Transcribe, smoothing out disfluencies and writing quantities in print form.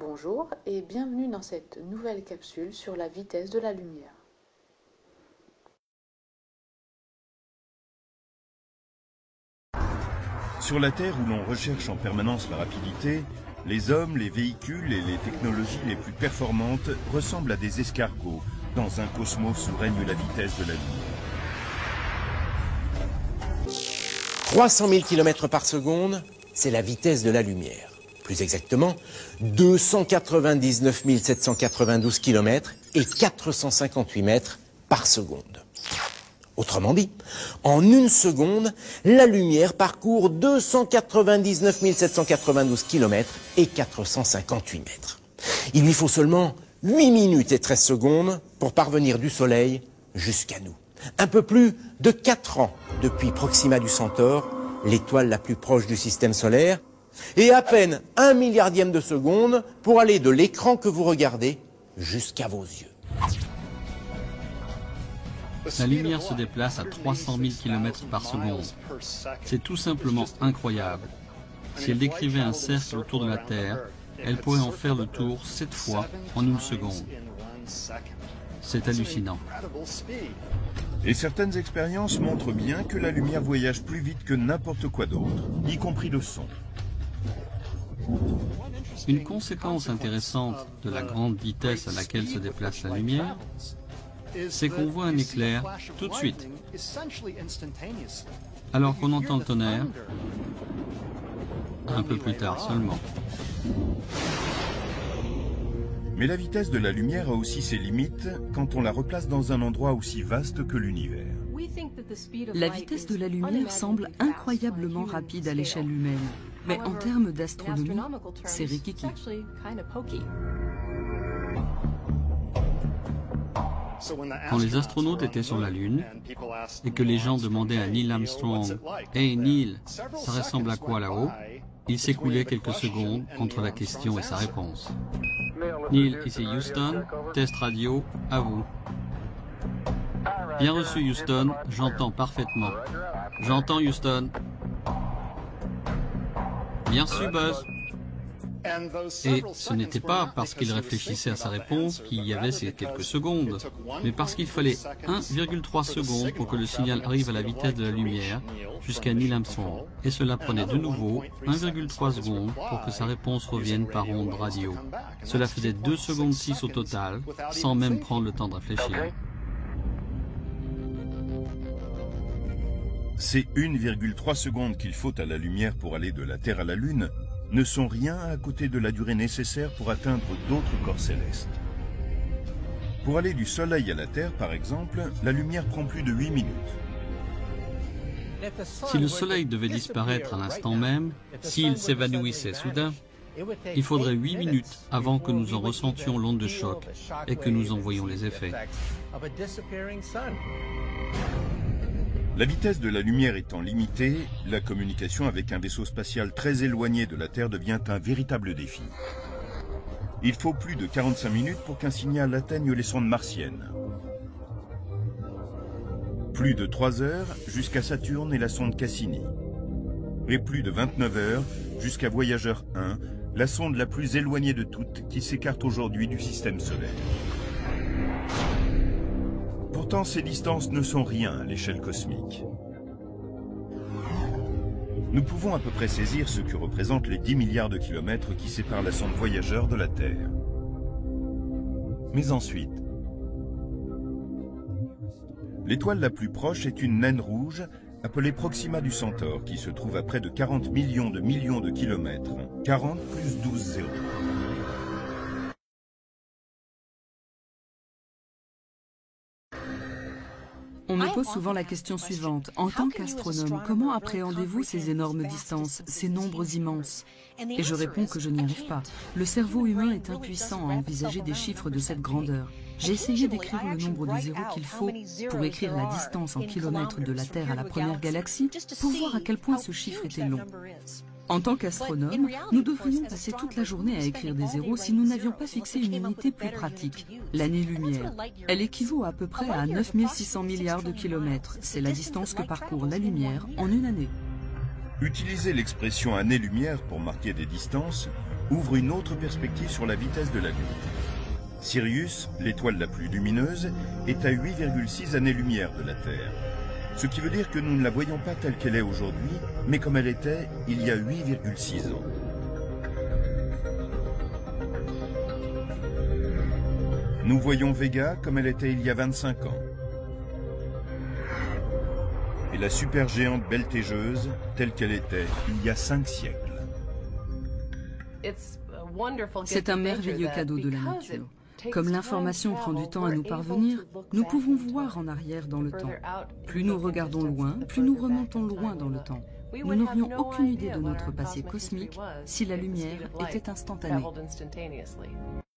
Bonjour et bienvenue dans cette nouvelle capsule sur la vitesse de la lumière. Sur la Terre où l'on recherche en permanence la rapidité, les hommes, les véhicules et les technologies les plus performantes ressemblent à des escargots dans un cosmos où règne la vitesse de la lumière. 300 000 km par seconde, c'est la vitesse de la lumière. Plus exactement, 299 792 km et 458 mètres par seconde. Autrement dit, en une seconde, la lumière parcourt 299 792 km et 458 mètres. Il lui faut seulement 8 minutes et 13 secondes pour parvenir du Soleil jusqu'à nous. Un peu plus de 4 ans depuis Proxima du Centaure, l'étoile la plus proche du système solaire, et à peine 1 milliardième de seconde pour aller de l'écran que vous regardez jusqu'à vos yeux. La lumière se déplace à 300 000 km par seconde. C'est tout simplement incroyable. Si elle décrivait un cercle autour de la Terre, elle pourrait en faire le tour 7 fois en une seconde. C'est hallucinant. Et certaines expériences montrent bien que la lumière voyage plus vite que n'importe quoi d'autre, y compris le son. Une conséquence intéressante de la grande vitesse à laquelle se déplace la lumière, c'est qu'on voit un éclair tout de suite, alors qu'on entend le tonnerre un peu plus tard seulement. Mais la vitesse de la lumière a aussi ses limites quand on la replace dans un endroit aussi vaste que l'univers. La vitesse de la lumière semble incroyablement rapide à l'échelle humaine. Mais en termes d'astronomie, c'est rikiki. Quand les astronautes étaient sur la Lune et que les gens demandaient à Neil Armstrong « Hey Neil, ça ressemble à quoi là-haut ?» il s'écoulait quelques secondes entre la question et sa réponse. Neil, ici Houston, test radio, à vous. Bien reçu Houston, j'entends parfaitement. J'entends Houston. Bien reçu Buzz. Et ce n'était pas parce qu'il réfléchissait à sa réponse qu'il y avait ces quelques secondes, mais parce qu'il fallait 1,3 secondes pour que le signal arrive à la vitesse de la lumière jusqu'à Neil Armstrong. Et cela prenait de nouveau 1,3 secondes pour que sa réponse revienne par onde radio. Cela faisait 2 secondes 6 au total, sans même prendre le temps de réfléchir. Ces 1,3 secondes qu'il faut à la lumière pour aller de la Terre à la Lune ne sont rien à côté de la durée nécessaire pour atteindre d'autres corps célestes. Pour aller du Soleil à la Terre, par exemple, la lumière prend plus de 8 minutes. Si le Soleil devait disparaître à l'instant même, s'il s'évanouissait soudain, il faudrait 8 minutes avant que nous en ressentions l'onde de choc et que nous en voyions les effets. La vitesse de la lumière étant limitée, la communication avec un vaisseau spatial très éloigné de la Terre devient un véritable défi. Il faut plus de 45 minutes pour qu'un signal atteigne les sondes martiennes. Plus de 3 heures jusqu'à Saturne et la sonde Cassini. Et plus de 29 heures jusqu'à Voyageur 1, la sonde la plus éloignée de toutes qui s'écarte aujourd'hui du système solaire. Pourtant, ces distances ne sont rien à l'échelle cosmique. Nous pouvons à peu près saisir ce que représentent les 10 milliards de kilomètres qui séparent la sonde Voyageur de la Terre. Mais ensuite, l'étoile la plus proche est une naine rouge appelée Proxima du Centaure qui se trouve à près de 40 millions de kilomètres. 40 plus 12 zéros. On me pose souvent la question suivante. En tant qu'astronome, comment appréhendez-vous ces énormes distances, ces nombres immenses? Et je réponds que je n'y arrive pas. Le cerveau humain est impuissant à envisager des chiffres de cette grandeur. J'ai essayé d'écrire le nombre de zéros qu'il faut pour écrire la distance en kilomètres de la Terre à la première galaxie pour voir à quel point ce chiffre était long. En tant qu'astronome, nous devrions passer toute la journée à écrire des zéros si nous n'avions pas fixé une unité plus pratique, l'année-lumière. Elle équivaut à peu près à 9600 milliards de kilomètres. C'est la distance que parcourt la lumière en une année. Utiliser l'expression année-lumière pour marquer des distances ouvre une autre perspective sur la vitesse de la Lune. Sirius, l'étoile la plus lumineuse, est à 8,6 années-lumière de la Terre. Ce qui veut dire que nous ne la voyons pas telle qu'elle est aujourd'hui, mais comme elle était il y a 8,6 ans. Nous voyons Vega comme elle était il y a 25 ans. Et la supergéante Beltégeuse telle qu'elle était il y a 5 siècles. C'est un merveilleux cadeau de la nature. Comme l'information prend du temps à nous parvenir, nous pouvons voir en arrière dans le temps. Plus nous regardons loin, plus nous remontons loin dans le temps. Nous n'aurions aucune idée de notre passé cosmique si la lumière était instantanée.